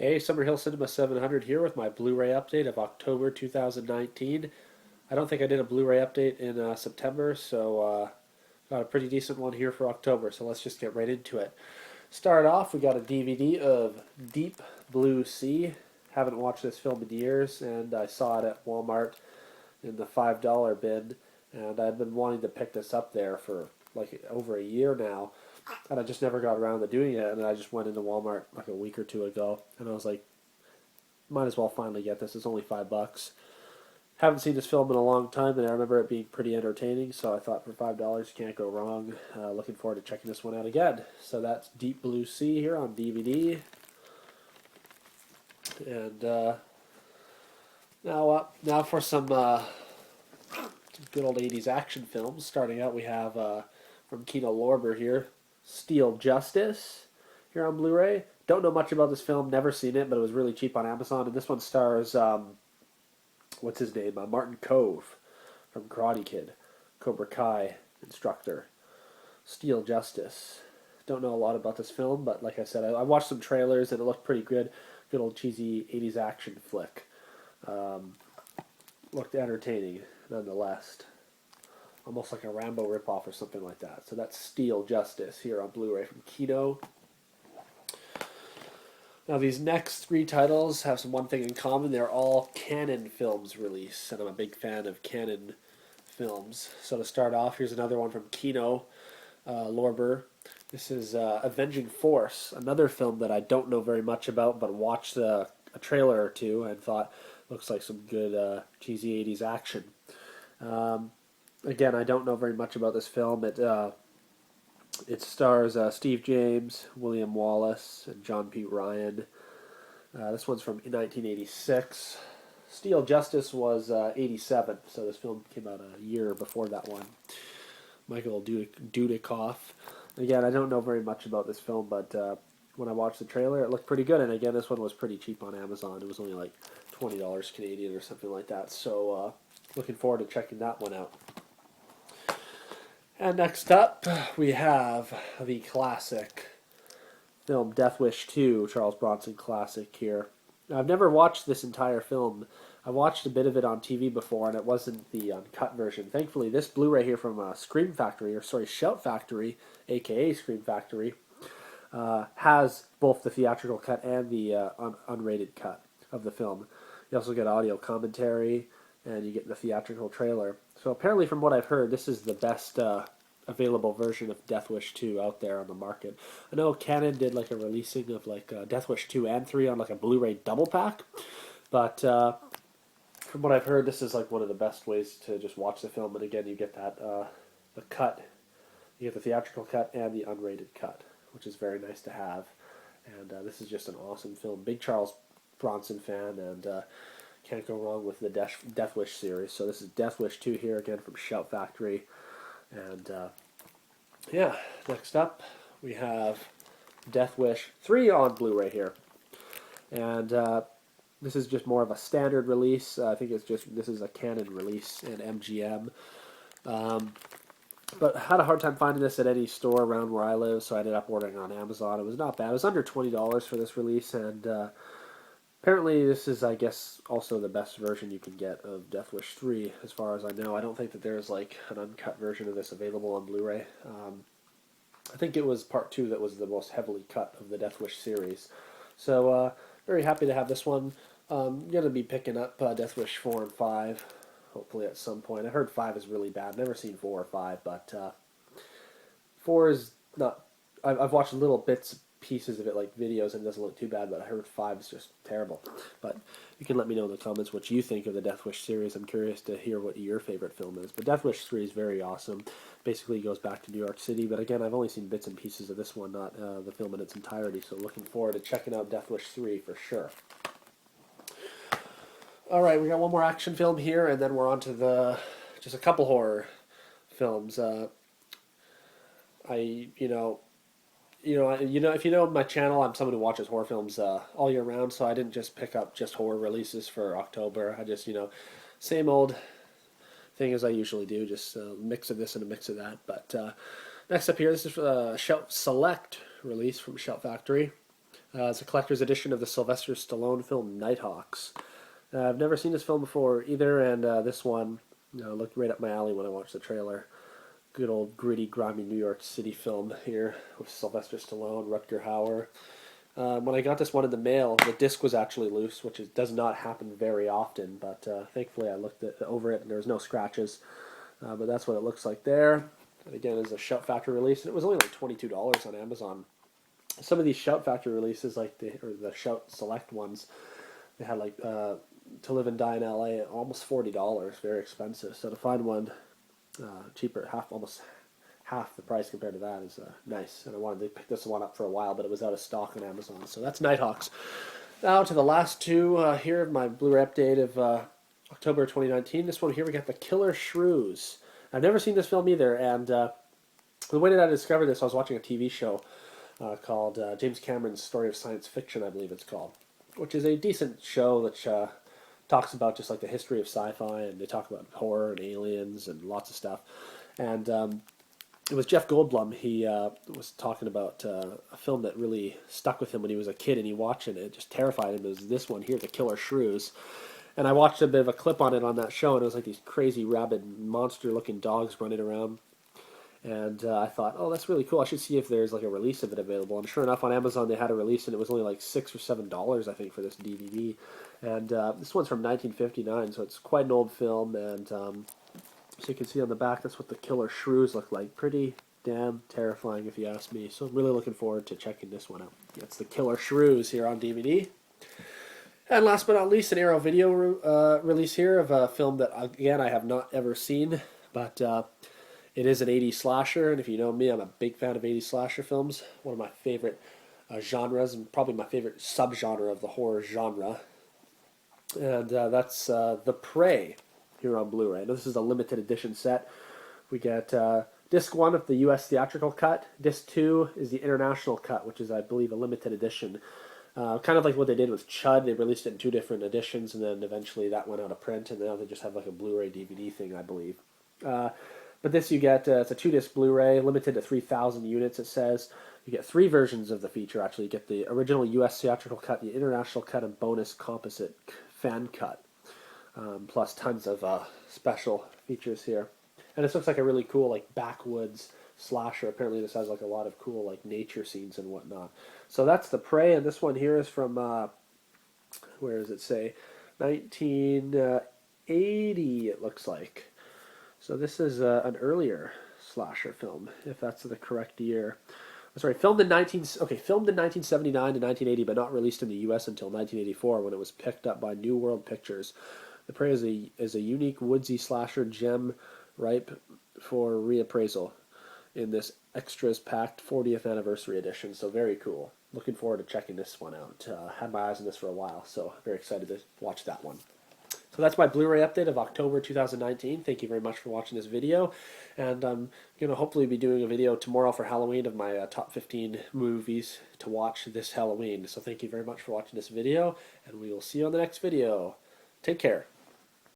Hey, Summerhill Cinema 700 here with my Blu-ray update of October 2019. I don't think I did a Blu-ray update in September, so got a pretty decent one here for October, so let's just get right into it. Start off, we got a DVD of Deep Blue Sea. Haven't watched this film in years, and I saw it at Walmart in the $5 bin, and I've been wanting to pick this up there for like over a year now, and I just never got around to doing it. And I just went into Walmart like a week or two ago, and I was like, might as well finally get this. It's only $5. Haven't seen this film in a long time, and I remember it being pretty entertaining. So I thought for $5 you can't go wrong. Looking forward to checking this one out again. So that's Deep Blue Sea here on DVD, and now for some good old '80s action films. Starting out, we have from Kino Lorber here, Steel Justice here on Blu-ray. Don't know much about this film, never seen it, but it was really cheap on Amazon. And this one stars what's his name? Martin Kove from Karate Kid, Cobra Kai instructor. Steel Justice. Don't know a lot about this film, but like I said, I watched some trailers and it looked pretty good. Good old cheesy '80s action flick. Looked entertaining nonetheless. Almost like a Rambo ripoff or something like that. So that's Steel Justice here on Blu-ray from Kino. Now these next three titles have one thing in common. They're all Cannon Films release, and I'm a big fan of Cannon films. So to start off, here's another one from Kino Lorber. This is Avenging Force, another film that I don't know very much about, but watched a trailer or two and thought looks like some good cheesy '80s action. Again, I don't know very much about this film. It stars Steve James, William Wallace, and John P. Ryan. This one's from 1986. Steel Justice was '87, so this film came out a year before that one. Michael Dudikoff. Again, I don't know very much about this film, but when I watched the trailer, it looked pretty good. And again, this one was pretty cheap on Amazon. It was only like $20 Canadian or something like that. So looking forward to checking that one out. And next up, we have the classic film Death Wish 2, Charles Bronson classic here. Now, I've never watched this entire film. I watched a bit of it on TV before, and it wasn't the uncut version. Thankfully, this Blu-ray here from Scream Factory, or sorry, Shout Factory, aka Scream Factory, has both the theatrical cut and the unrated cut of the film. You also get audio commentary, and you get the theatrical trailer. So apparently, from what I've heard, this is the best available version of Death Wish 2 out there on the market. I know Canon did like a releasing of like Death Wish 2 and 3 on like a Blu-ray double pack, but from what I've heard, this is like one of the best ways to just watch the film. And again, you get that the cut, you get the theatrical cut and the unrated cut, which is very nice to have. And this is just an awesome film. Big Charles Bronson fan, and can't go wrong with the Death Wish series. So this is Death Wish 2 here again from Shout Factory. And yeah, next up we have Death Wish 3 on Blu-ray here. And this is just more of a standard release. I think this is a Canon release and MGM. But I had a hard time finding this at any store around where I live, so I ended up ordering on Amazon. It was not bad. It was under $20 for this release, and apparently this is, I guess, also the best version you can get of Death Wish 3, as far as I know. I don't think that there's like an uncut version of this available on Blu-ray. I think it was part 2 that was the most heavily cut of the Death Wish series. So very happy to have this one. I'm going to be picking up Death Wish 4 and 5, hopefully at some point. I heard 5 is really bad. Never seen 4 or 5, but 4 is not... I've watched little bits, pieces of it, like videos, and it doesn't look too bad, but I heard 5 is just terrible. But you can let me know in the comments what you think of the Death Wish series. I'm curious to hear what your favorite film is. But Death Wish 3 is very awesome. Basically goes back to New York City, but again, I've only seen bits and pieces of this one, not the film in its entirety, so looking forward to checking out Death Wish 3 for sure. Alright, we got one more action film here, and then we're on to just a couple horror films. If you know my channel, I'm someone who watches horror films all year round, so I didn't just pick up just horror releases for October. I just, same old thing as I usually do, just a mix of this and a mix of that. But next up here, this is a Shout Select release from Shout Factory. It's a collector's edition of the Sylvester Stallone film Nighthawks. I've never seen this film before either, and this one looked right up my alley when I watched the trailer. Good old gritty, grimy New York City film here with Sylvester Stallone, Rutger Hauer. When I got this one in the mail, the disc was actually loose, which does not happen very often, but thankfully I looked over it and there was no scratches. But that's what it looks like there. And again, it's a Shout Factory release, and it was only like $22 on Amazon. Some of these Shout Factory releases, like the Shout Select ones, they had like To Live and Die in LA at almost $40, very expensive. So to find one cheaper, almost half the price compared to that is nice. And I wanted to pick this one up for a while, but it was out of stock on Amazon. So that's Nighthawks. Now to the last two here of my Blu-ray update of October 2019. This one here, we got The Killer Shrews. I've never seen this film either, and the way that I discovered this, I was watching a TV show called James Cameron's Story of Science Fiction, I believe it's called, which is a decent show which talks about just like the history of sci-fi, and they talk about horror and aliens and lots of stuff. And it was Jeff Goldblum. He was talking about a film that really stuck with him when he was a kid, and he watched it. It just terrified him. It was this one here, The Killer Shrews. And I watched a bit of a clip on it on that show, and it was like these crazy rabid monster-looking dogs running around. And I thought, oh, that's really cool. I should see if there's like a release of it available. And sure enough, on Amazon they had a release, and it was only like $6 or $7, I think, for this DVD. And this one's from 1959, so it's quite an old film. And so you can see on the back, that's what the Killer Shrews look like. Pretty damn terrifying, if you ask me. So I'm really looking forward to checking this one out. It's the Killer Shrews here on DVD. And last but not least, an Arrow Video release here of a film that, again, I have not ever seen, but it is an 80s slasher, and if you know me, I'm a big fan of 80s slasher films. One of my favorite genres, and probably my favorite subgenre of the horror genre. And that's The Prey here on Blu-ray. Now, this is a limited edition set. We get Disc 1 of the US theatrical cut. Disc 2 is the international cut, which is, I believe, a limited edition. Kind of like what they did with Chud. They released it in 2 different editions, and then eventually that went out of print, and now they just have like a Blu-ray DVD thing, I believe. But this you get, it's a 2-disc Blu-ray, limited to 3,000 units, it says. You get 3 versions of the feature, actually. You get the original US theatrical cut, the international cut, and bonus composite fan cut. Plus tons of special features here. And this looks like a really cool, like, backwoods slasher. Apparently this has like a lot of cool like nature scenes and whatnot. So that's The Prey, and this one here is from where does it say? 1980 it looks like. So this is an earlier slasher film, if that's the correct year. Sorry, filmed in 1979 to 1980, but not released in the U.S. until 1984 when it was picked up by New World Pictures. The Prey is a unique woodsy slasher gem ripe for reappraisal in this extras-packed 40th anniversary edition, so very cool. Looking forward to checking this one out. Had my eyes on this for a while, so very excited to watch that one. So that's my Blu-ray update of October 2019. Thank you very much for watching this video, and I'm going to hopefully be doing a video tomorrow for Halloween of my top 15 movies to watch this Halloween. So thank you very much for watching this video, and we will see you on the next video. Take care.